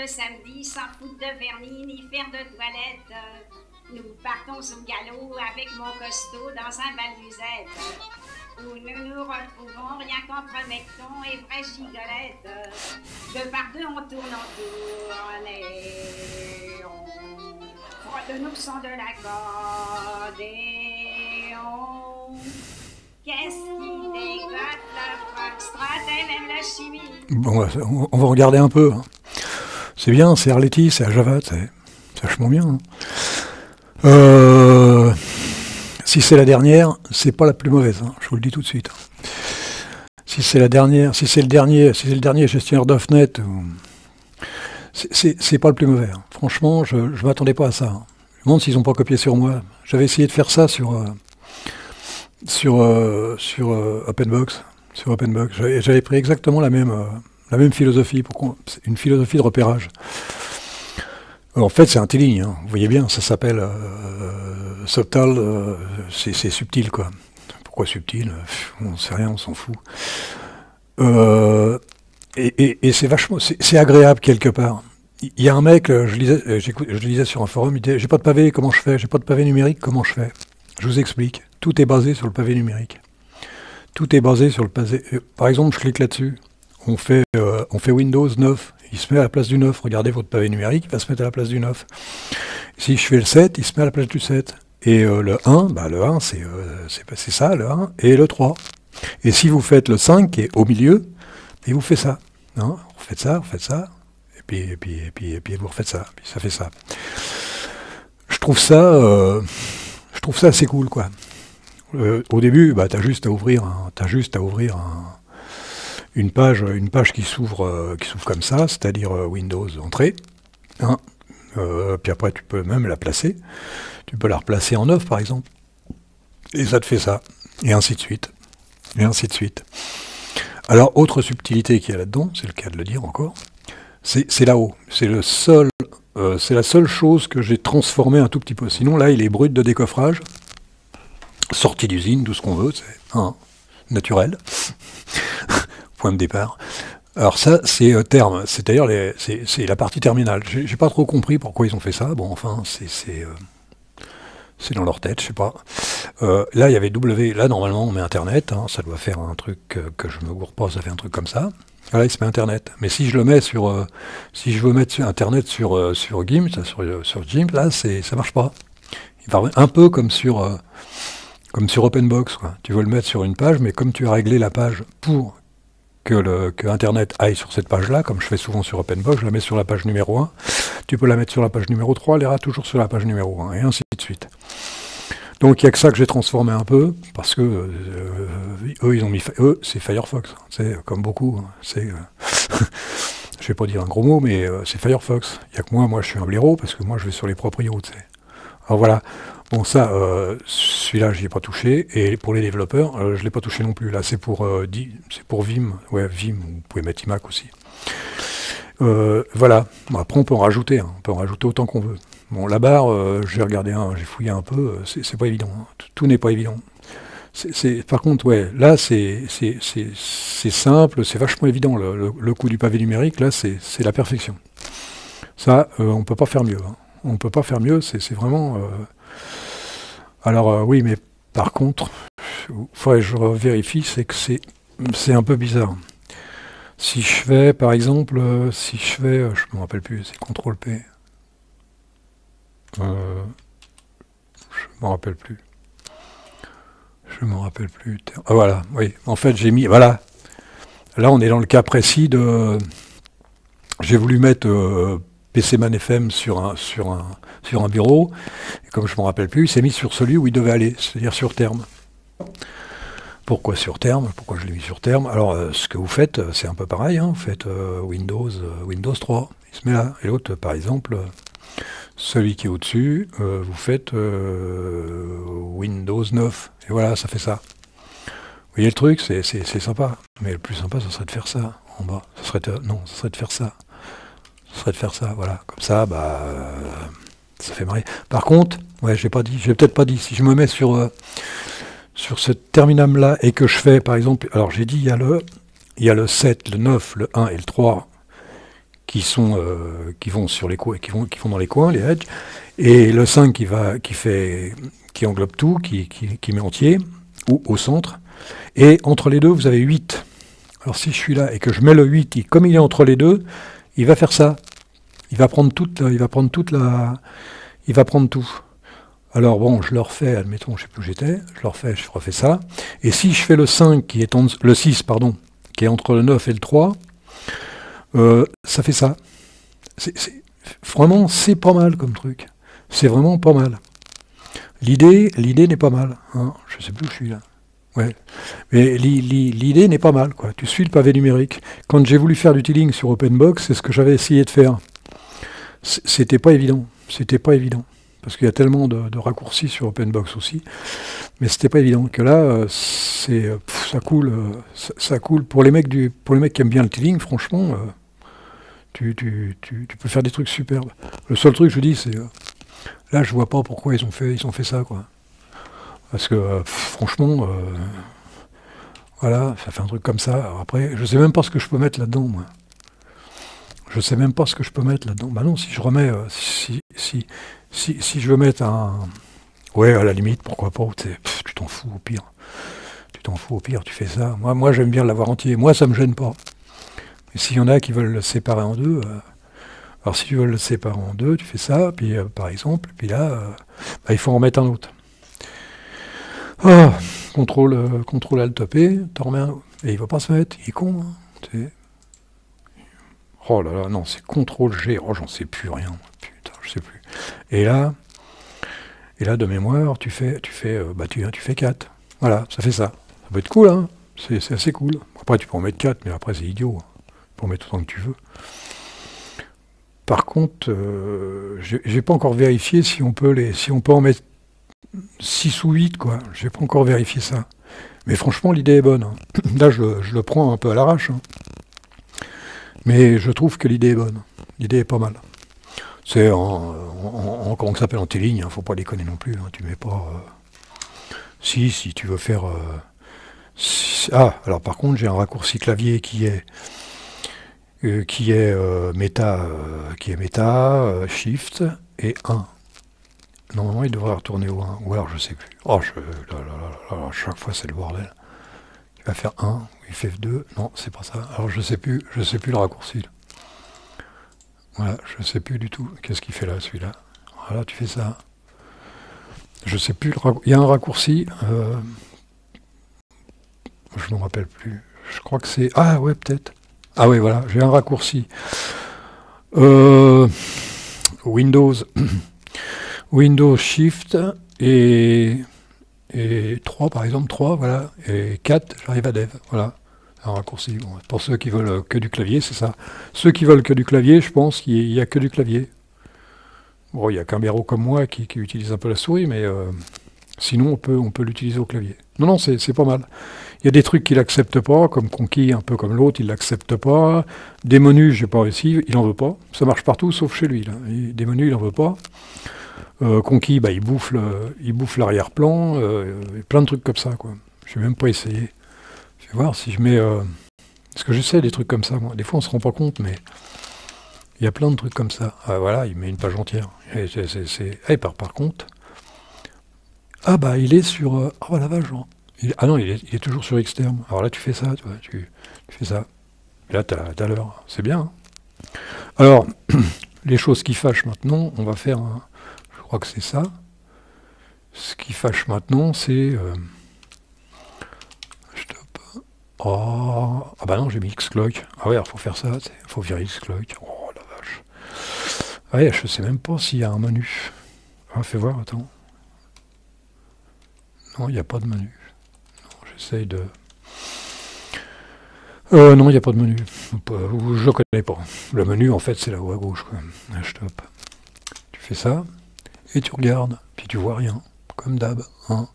le samedi, sans foutre de vernis ni faire de toilette. Nous partons au galop avec mon costaud dans un bal-musette, où nous nous retrouvons rien qu'entre mectons et vraies gigolettes. Deux par deux on tourne et on frotte nos sons de l'accordéon. Qu'est-ce qui dégote le foxtrot et même le chimie? Bon, on va regarder un peu. Hein. C'est bien, c'est Arletty, c'est Ajavat, c'est vachement bien. Hein. Si c'est la dernière, c'est pas la plus mauvaise, hein, je vous le dis tout de suite. Si c'est la dernière, si c'est le dernier gestionnaire d'Offnet, c'est pas le plus mauvais. Hein. Franchement, je m'attendais pas à ça. Hein. Je me demande s'ils ont pas copié sur moi. J'avais essayé de faire ça sur Openbox. Sur Openbox, j'avais pris exactement la même philosophie, une philosophie de repérage. En fait, c'est un T-ligne, hein. Vous voyez bien, ça s'appelle Subtal, c'est subtil, quoi. Pourquoi subtil? On ne sait rien, on s'en fout. Et c'est vachement, c'est agréable quelque part. Il y a un mec, je lisais sur un forum, il disait, j'ai pas de pavé, comment je fais? J'ai pas de pavé numérique, comment je fais? Je vous explique. Tout est basé sur le pavé numérique. Tout est basé sur le pavé. Par exemple, je clique là-dessus. On fait Windows 9. Il se met à la place du 9. Regardez votre pavé numérique, il va se mettre à la place du 9. Si je fais le 7, il se met à la place du 7. Et le 1, le 1, c'est ça, le 1, et le 3. Et si vous faites le 5, qui est au milieu, et vous faites ça. Hein, vous faites ça, et puis vous refaites ça, puis ça fait ça. Je trouve ça assez cool, quoi. Au début, t'as juste à ouvrir une page qui s'ouvre comme ça, c'est-à-dire Windows entrée. Hein, puis après, tu peux même la placer. Tu peux la replacer en 9, par exemple. Et ça te fait ça. Et ainsi de suite. Et ainsi de suite. Alors, autre subtilité qu'il y a là-dedans, c'est le cas de le dire encore, c'est là-haut. C'est la seule chose que j'ai transformée un tout petit peu. Sinon, là, il est brut de décoffrage. Sortie d'usine, tout ce qu'on veut, c'est naturel. Point de départ. Alors ça, c'est terme, c'est-à-dire c'est la partie terminale. J'ai pas trop compris pourquoi ils ont fait ça. Bon, enfin, c'est dans leur tête, je sais pas. Là, il y avait W. Là, normalement, on met Internet. Hein, ça doit faire un truc que je me gourre pas. Ça fait un truc comme ça. Là, il se met Internet. Mais si je le mets sur, si je veux mettre Internet sur GIMP, sur GIMP, là, ça marche pas. Il va un peu comme sur Openbox, quoi. Tu veux le mettre sur une page, mais comme tu as réglé la page pour que Internet aille sur cette page-là, comme je fais souvent sur Openbox, je la mets sur la page numéro 1, tu peux la mettre sur la page numéro 3, elle ira toujours sur la page numéro 1, et ainsi de suite. Donc il n'y a que ça que j'ai transformé un peu, parce que eux, c'est Firefox, c'est comme beaucoup, c'est... je vais pas dire un gros mot, mais c'est Firefox. Il n'y a que moi je suis un blaireau, parce que moi je vais sur les proprios, tu sais. Alors voilà. Bon, ça, celui-là, j'y ai pas touché. Et pour les développeurs, je l'ai pas touché non plus. Là, c'est pour Vim. Ouais, Vim, vous pouvez mettre iMac aussi. Voilà. Bon, après, on peut en rajouter. Hein. On peut en rajouter autant qu'on veut. Bon, la barre, j'ai regardé, j'ai fouillé un peu. C'est pas évident. Hein. Tout n'est pas évident. Par contre, ouais, là, c'est simple. C'est vachement évident. Le coup du pavé numérique, là, c'est la perfection. Ça, on peut pas faire mieux. Hein. On peut pas faire mieux. C'est vraiment... Alors oui, mais par contre, il faudrait que je vérifie, c'est que c'est un peu bizarre. Si je fais, par exemple, je me rappelle plus, c'est CTRL-P. Je me rappelle plus. Ah voilà, oui. En fait, j'ai mis, voilà. Là, on est dans le cas précis de... J'ai voulu mettre... PCman FM sur un bureau, et comme je ne me rappelle plus, il s'est mis sur celui où il devait aller, c'est-à-dire sur terme. Pourquoi sur terme? Pourquoi je l'ai mis sur terme? Alors, ce que vous faites, c'est un peu pareil, hein, vous faites Windows 3, il se met là, et l'autre, par exemple, celui qui est au-dessus, vous faites Windows 9, et voilà, ça fait ça. Vous voyez le truc, c'est sympa, mais le plus sympa, ça serait de faire ça, en bas. Ça serait de faire ça. Voilà. Comme ça, ça fait marrer. Par contre, ouais, j'ai peut-être pas dit, si je me mets sur ce terminal-là et que je fais, par exemple, alors j'ai dit, il y a le 7, le 9, le 1 et le 3 qui vont sur les coins, qui vont dans les coins, les edges, et le 5 qui englobe tout, qui met entier, ou au centre, et entre les deux, vous avez 8. Alors si je suis là et que je mets le 8, comme il est entre les deux, il va faire ça. Il va prendre il va prendre tout. Alors bon, je le refais, admettons, je sais plus où j'étais, je refais ça. Et si je fais le 5 le 6, pardon, qui est entre le 9 et le 3, ça fait ça. Vraiment, c'est pas mal comme truc. C'est vraiment pas mal. L'idée n'est pas mal. Hein. Je sais plus où je suis là. Ouais. Mais l'idée n'est pas mal, quoi. Tu suis le pavé numérique. Quand j'ai voulu faire du tiling sur OpenBox, c'est ce que j'avais essayé de faire. C'était pas évident. C'était pas évident. Parce qu'il y a tellement de raccourcis sur OpenBox aussi. Mais c'était pas évident. Que là, ça coule. Ça coule. Pour les mecs qui aiment bien le tiling, franchement, tu peux faire des trucs superbes. Le seul truc, je dis, c'est... là, je vois pas pourquoi ils ont fait ça, quoi. Parce que, franchement, voilà, ça fait un truc comme ça. Alors après, je sais même pas ce que je peux mettre là-dedans, moi. Je sais même pas ce que je peux mettre là-dedans. Bah non, si je remets... si je veux mettre un... Ouais, à la limite, pourquoi pas, tu t'en fous au pire. Tu t'en fous au pire, tu fais ça. Moi j'aime bien l'avoir entier. Moi, ça me gêne pas. Mais s'il y en a qui veulent le séparer en deux... alors si tu veux le séparer en deux, tu fais ça, puis par exemple, puis là, il faut en mettre un autre. Ah, contrôle Alt P, t'en remets un. Et il va pas se mettre, il est con. Hein, oh là là, non, c'est CTRL G, oh j'en sais plus rien, putain, je sais plus. Et là de mémoire, tu fais 4. Voilà, ça fait ça. Ça peut être cool, hein. C'est assez cool. Après tu peux en mettre 4, mais après c'est idiot. Hein. Tu peux en mettre autant que tu veux. Par contre, j'ai pas encore vérifié si on peut en mettre 6 ou 8, quoi. J'ai pas encore vérifié ça. Mais franchement, l'idée est bonne. Hein. Là, je le prends un peu à l'arrache. Hein. Mais je trouve que l'idée est bonne. L'idée est pas mal. C'est comment ça s'appelle en T-ligne, hein, faut pas déconner non plus. Hein, tu mets pas... Si tu veux faire... alors par contre, j'ai un raccourci clavier qui est méta, Shift et 1. Normalement, il devrait retourner au 1, ou alors je sais plus. Oh, à chaque fois, c'est le bordel. Il va faire 1, il fait 2, non, c'est pas ça. Alors je sais plus le raccourci. Voilà, je sais plus du tout. Qu'est-ce qu'il fait là, celui-là? Voilà, tu fais ça. Je sais plus, il y a un raccourci, je ne me rappelle plus. Je crois que c'est... Ah ouais, peut-être. Ah ouais, voilà, j'ai un raccourci. Windows Shift et 3 par exemple, 3, voilà, et 4, j'arrive à Dev, voilà, un raccourci. Bon, pour ceux qui veulent que du clavier, c'est ça. Ceux qui veulent que du clavier, je pense qu'il n'y a que du clavier. Bon, il n'y a qu'un béro comme moi qui utilise un peu la souris, mais sinon on peut l'utiliser au clavier. Non, c'est pas mal. Il y a des trucs qu'il n'accepte pas, comme Conquis, un peu comme l'autre, il l'accepte pas. Des menus, j'ai pas réussi, il en veut pas. Ça marche partout, sauf chez lui, là. Et des menus, il en veut pas. Conquis, il bouffe l'arrière-plan, plein de trucs comme ça, quoi. Je vais même pas essayer. Je vais voir si je mets... parce que j'essaie des trucs comme ça, moi. Des fois, on se rend pas compte, mais... Il y a plein de trucs comme ça. Ah, voilà, il met une page entière. Et par contre... Ah bah, il est sur... oh la vache, genre. Ah non, il est toujours sur externe. Alors là, tu fais ça, tu vois, tu fais ça. Et là, t'as l'heure. C'est bien. Hein. Alors, les choses qui fâchent maintenant, on va faire... je crois que c'est ça. Ce qui fâche maintenant, c'est... stop. Oh, ah bah non, j'ai mis Xcloak. Ah ouais, il faut faire ça, il faut virer Xcloak. Oh la vache. Ah ouais, je sais même pas s'il y a un menu. Ah, fais voir, attends. Non, il n'y a pas de menu. J'essaye de... non, il n'y a pas de menu. Je ne connais pas. Le menu, en fait, c'est là-haut à gauche. Quoi. Stop. Tu fais ça, et tu regardes, puis tu vois rien. Comme d'hab. 1.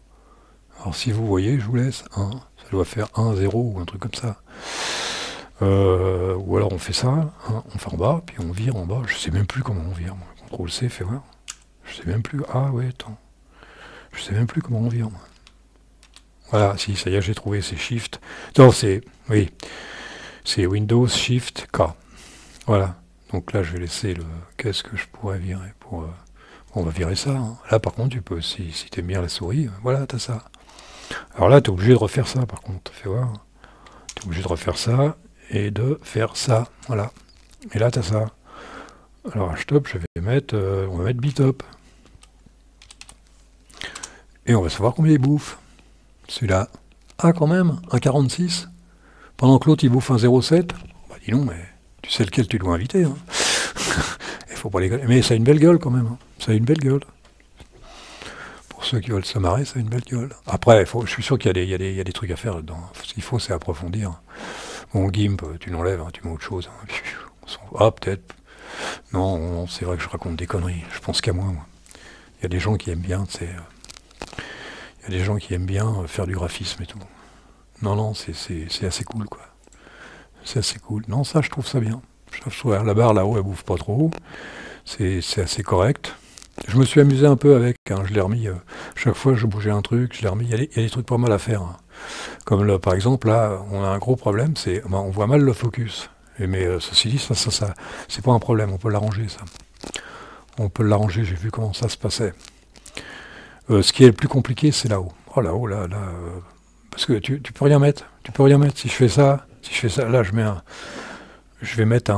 Alors, si vous voyez, je vous laisse 1. Ça doit faire 1, 0 ou un truc comme ça. Ou alors, on fait ça, 1, on fait en bas, puis on vire en bas. Je sais même plus comment on vire. CTRL-C, fais voir. Je sais même plus. Ah, ouais, attends. Je sais même plus comment on vire, moi. Voilà, si, ça y est, j'ai trouvé, c'est Shift. Non, c'est Windows Shift K. Voilà. Donc là, je vais laisser le... Qu'est-ce que je pourrais virer pour... On va virer ça. Hein. Là, par contre, tu peux, si tu aimes bien la souris, voilà, t'as ça. Alors là, tu es obligé de refaire ça, par contre. Fais voir. Tu es obligé de refaire ça et de faire ça. Voilà. Et là, t'as ça. Alors, htop, je vais mettre... on va mettre bitop. Et on va savoir combien il bouffe. Celui-là. Ah, quand même, 1,46. Pendant que l'autre, il bouffe un 0,7. Bah, dis non, mais tu sais lequel tu dois inviter. Hein. Il faut pas les... Mais ça a une belle gueule, quand même. Hein. Ça a une belle gueule. Pour ceux qui veulent se marrer, ça a une belle gueule. Après, je suis sûr qu'il y a des trucs à faire là-dedans. Ce qu'il faut, c'est approfondir. Mon GIMP, tu l'enlèves, hein, tu mets autre chose. Hein. Ah, peut-être. Non, c'est vrai que je raconte des conneries. Je pense qu'à moi. Il y a des gens qui aiment bien, il y a des gens qui aiment bien faire du graphisme et tout. Non, c'est assez cool, quoi. C'est assez cool. Non, ça, je trouve ça bien. La barre là-haut, elle bouffe pas trop. C'est assez correct. Je me suis amusé un peu avec, hein, je l'ai remis, chaque fois je bougeais un truc, je l'ai remis, il y a des trucs pas mal à faire. Hein. Comme là, par exemple, là, on a un gros problème, c'est on voit mal le focus. Mais ceci dit, ça c'est pas un problème, on peut l'arranger, ça. On peut l'arranger, j'ai vu comment ça se passait. Ce qui est le plus compliqué, c'est là-haut. Oh là-haut, là, parce que tu peux rien mettre, Si je fais ça, là je vais mettre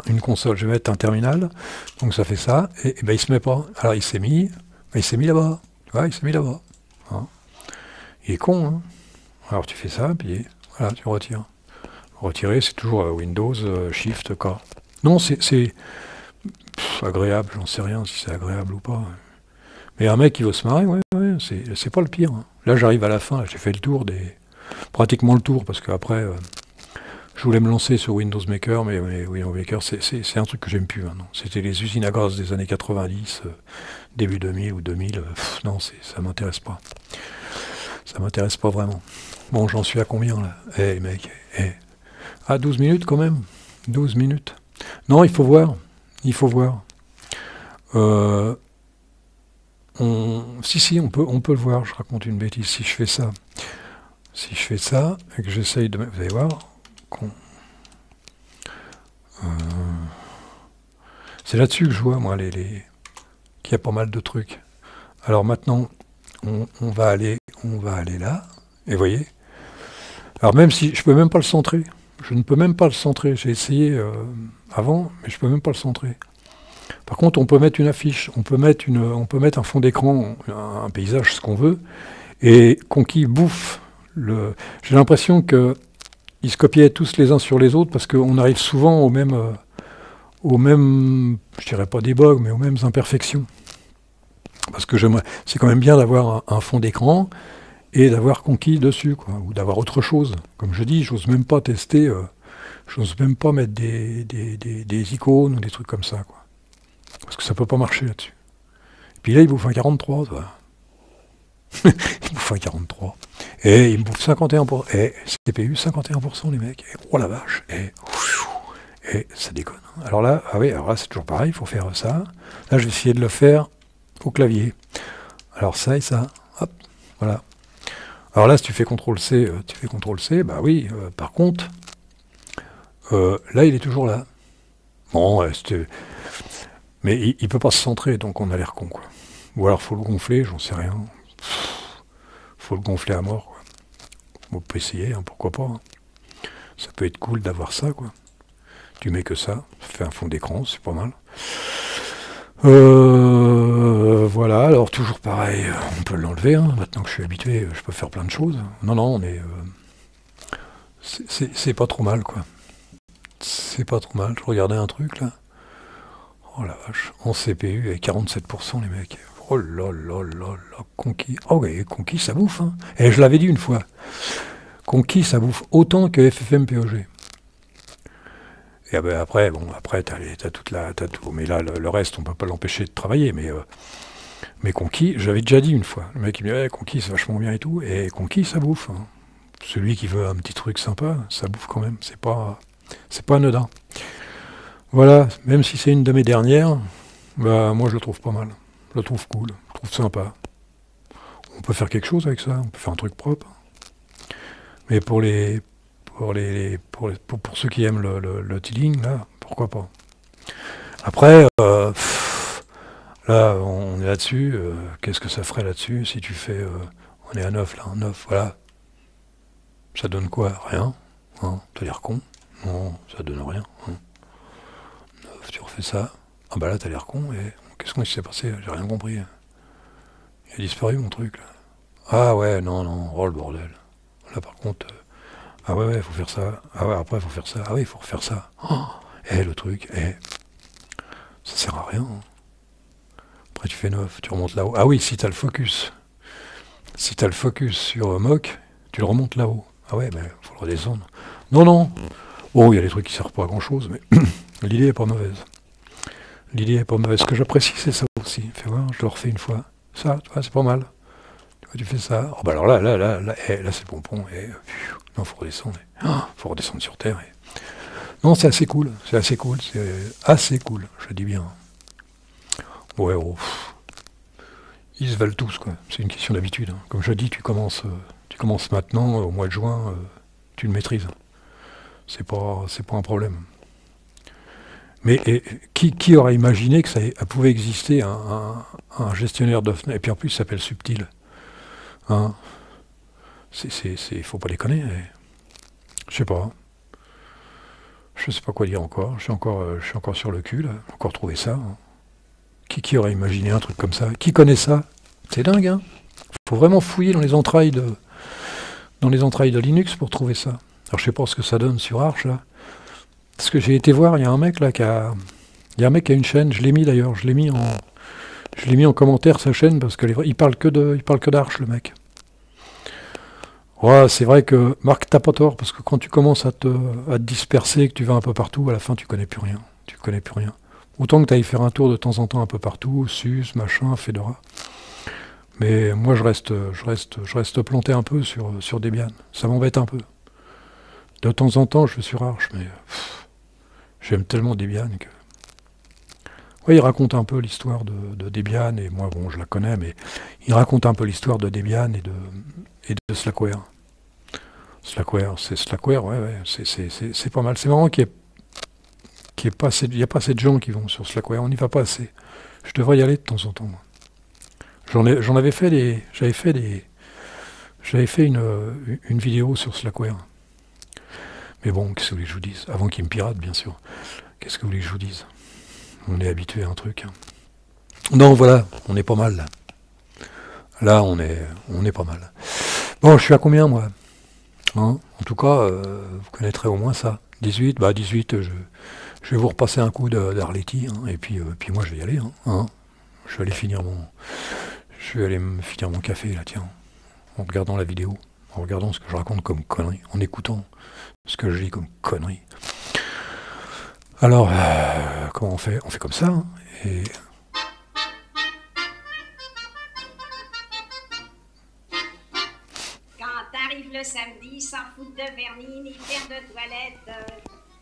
une console, je vais mettre un terminal, donc ça fait ça, et ben il se met pas. Alors il s'est mis là-bas, tu vois, il s'est mis là-bas. Hein. Il est con, hein. Alors tu fais ça, puis voilà, tu retires. Retirer, c'est toujours Windows, Shift, K. Non, c'est agréable, j'en sais rien si c'est agréable ou pas. Mais un mec qui veut se marrer, ouais, c'est pas le pire. Hein. Là j'arrive à la fin, j'ai fait le tour pratiquement le tour, parce qu'après... je voulais me lancer sur Windows Maker, mais Windows Maker, c'est un truc que j'aime plus maintenant. C'était les usines à gaz des années 90, début 2000 ou 2000. Non, ça m'intéresse pas. Ça m'intéresse pas vraiment. Bon, j'en suis à combien, là? Mec, Ah, 12 minutes, quand même. 12 minutes. Non, il faut voir. Si, on peut le voir. Je raconte une bêtise. Si je fais ça, et que j'essaye de... Vous allez voir... c'est là-dessus que je vois, moi, qu'il y a pas mal de trucs. Alors maintenant, on va aller là, et vous voyez. Alors même si je peux même pas le centrer, je ne peux même pas le centrer. J'ai essayé avant, mais je peux même pas le centrer. Par contre, on peut mettre une affiche, on peut mettre un fond d'écran, un paysage, ce qu'on veut, et Conquis bouffe le. J'ai l'impression que ils se copiaient tous les uns sur les autres parce qu'on arrive souvent aux mêmes, je dirais pas des bugs, mais aux mêmes imperfections. Parce que c'est quand même bien d'avoir un fond d'écran et d'avoir Conquis dessus, quoi, ou d'avoir autre chose. Comme je dis, j'ose même pas tester, j'ose même pas mettre des icônes ou des trucs comme ça, quoi. Parce que ça peut pas marcher là-dessus. Et puis là, il bouffe un 43, toi. Il bouffe un 43. Et il me bouffe 51%. Et CPU, 51%, les mecs. Et, oh la vache. Et ça déconne. Alors là, c'est toujours pareil, il faut faire ça. Là, je vais essayer de le faire au clavier. Alors ça et ça. Hop, voilà. Alors là, si tu fais CTRL-C, bah oui, par contre, là, il est toujours là. Bon, mais il peut pas se centrer, donc on a l'air con, quoi. Ou alors, faut le gonfler, j'en sais rien. Faut le gonfler à mort, quoi. On peut essayer, hein, pourquoi pas. Hein. Ça peut être cool d'avoir ça, quoi. Tu mets que ça fait un fond d'écran, c'est pas mal. Voilà, alors toujours pareil, on peut l'enlever, hein. Maintenant que je suis habitué, je peux faire plein de choses. Non, mais c'est pas trop mal, quoi. C'est pas trop mal. Je regardais un truc, là. Oh la vache, en CPU, avec 47%, les mecs. Oh là là là là, Conquis. Oh oui, Conquis, ça bouffe, hein. Et je l'avais dit une fois. Conquis, ça bouffe autant que FFmpeg. Et ben après, t'as tout. Mais là, le reste, on peut pas l'empêcher de travailler. Mais Conquis, j'avais déjà dit une fois. Le mec, il me dit, Conquis, c'est vachement bien et tout. Et Conquis, ça bouffe. Hein. Celui qui veut un petit truc sympa, ça bouffe quand même. C'est pas anodin. Voilà, même si c'est une de mes dernières, bah, moi je le trouve pas mal. Je le trouve cool, je le trouve sympa. On peut faire quelque chose avec ça, on peut faire un truc propre. Mais pour les pour ceux qui aiment le teeling, là, pourquoi pas. Après, là, on est là-dessus. Qu'est-ce que ça ferait là-dessus si tu fais... on est à 9, là, 9, voilà. Ça donne quoi? Rien. Hein, t'as l'air con. Non, ça donne rien. Hein. 9, tu refais ça. Ah bah là, t'as l'air con. Et qu'est-ce qui s'est passé? J'ai rien compris. Il a disparu, mon truc, là. Ah ouais, non, oh le bordel. Là, par contre... ah ouais, faut faire ça. Ah ouais, après, faut faire ça. Ah oui, il faut refaire ça. Oh, le truc, ça sert à rien. Hein. Après, tu fais 9, tu remontes là-haut. Ah oui, si t'as le focus. Si t'as le focus sur Mock, tu le remontes là-haut. Ah ouais, mais faut le redescendre. Non. Bon, il y a des trucs qui servent pas à grand-chose, mais l'idée est pas mauvaise. L'idée est pas mauvaise. Ce que j'apprécie, c'est ça aussi. Fais voir, je le refais une fois. Ça, tu vois, c'est pas mal. Tu fais ça. Oh, bah alors là, c'est pompon. Non, faut redescendre. Faut redescendre sur Terre. Non, c'est assez cool. C'est assez cool. C'est assez cool, je dis bien. Ouais, ils se valent tous, quoi. C'est une question d'habitude. Hein. Comme je dis, tu commences maintenant, au mois de juin, tu le maîtrises. C'est pas un problème. Mais qui aurait imaginé que ça pouvait exister un gestionnaire d'œufs? Et puis en plus, il s'appelle Subtil. Hein, faut pas déconner. Je sais pas. Je sais pas quoi dire encore. Je suis encore sur le cul, là. Encore trouvé ça. Hein. Qui aurait imaginé un truc comme ça? Qui connaît ça? C'est dingue, hein. Faut vraiment fouiller dans les entrailles de Linux pour trouver ça. Alors je sais pas ce que ça donne sur Arch, là. Parce que j'ai été voir, il y a un mec là qui a une chaîne. Je l'ai mis d'ailleurs. Je l'ai mis en commentaire sa chaîne parce que il parle que d'Arch, le mec. Ouais, c'est vrai que Marc, t'as pas tort, parce que quand tu commences à te disperser, que tu vas un peu partout, à la fin tu connais plus rien. Autant que tu ailles faire un tour de temps en temps un peu partout, SUS, machin, Fedora. Mais moi je reste planté un peu sur Debian. Ça m'embête un peu. De temps en temps je vais sur Arch, mais j'aime tellement Debian que... Ouais, il raconte un peu l'histoire de Debian, et moi, bon, je la connais, mais il raconte un peu l'histoire de Debian et de Slackware. Slackware, ouais, c'est pas mal. C'est marrant qu'il n'y ait pas assez de gens qui vont sur Slackware, on n'y va pas assez. Je devrais y aller de temps en temps, moi. J'avais fait une vidéo sur Slackware. Mais bon, qu'est-ce que vous voulez que je vous dise? Avant qu'ils me piratent, bien sûr. Qu'est-ce que vous voulez que je vous dise? On est habitué à un truc. Hein. Non, voilà, on est pas mal là. Là, on est pas mal. Bon, je suis à combien, moi? Hein, en tout cas, vous connaîtrez au moins ça. 18, je vais vous repasser un coup d'Arletty, hein, et puis moi, je vais y aller. Hein. Je vais aller me finir mon café, là, tiens, en regardant la vidéo, en regardant ce que je raconte comme conneries, en écoutant ce que je dis comme conneries. Alors, comment on fait? On fait comme ça, hein, et... Quand arrive le samedi, sans foutre de vernis ni faire de toilette,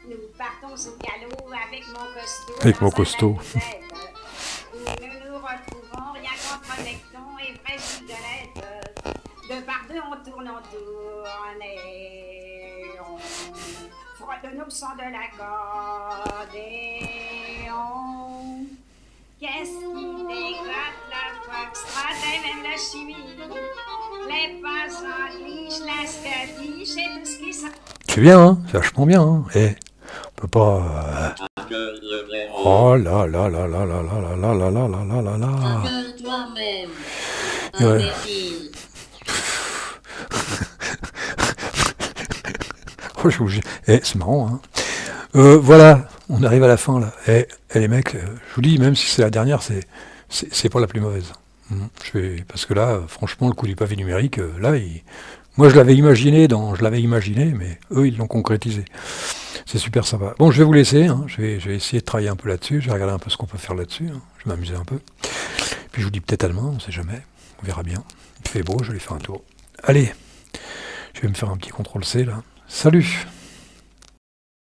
nous partons au galop avec mon costaud. Où nous nous retrouvons, rien qu'entre nectons et vraies idolètes. Deux par deux, on tourne et on frotte nos sons de l'accordéon. Qu'est-ce qui dégote la foxtrot et même la chimie? Les pas en liche, la scadiche et tout ce qui s'en... C'est bien, hein, c'est vachement bien, hein. Et on peut pas... Oh là là là là là là là là là là là là là là. Toi-même. Ouais. Oh, c'est marrant, hein. Voilà, on arrive à la fin là. Les mecs, je vous dis, même si c'est la dernière, c'est pas la plus mauvaise. Parce que là, franchement, le coup du pavé numérique, là, moi je l'avais imaginé, mais eux ils l'ont concrétisé. C'est super sympa. Bon, je vais vous laisser, hein. Je vais essayer de travailler un peu là-dessus, je vais regarder un peu ce qu'on peut faire là-dessus, hein. Je vais m'amuser un peu. Puis je vous dis peut-être allemand, on ne sait jamais, on verra bien. Il fait beau, je vais aller faire un tour. Allez, je vais me faire un petit CTRL-C là. Salut!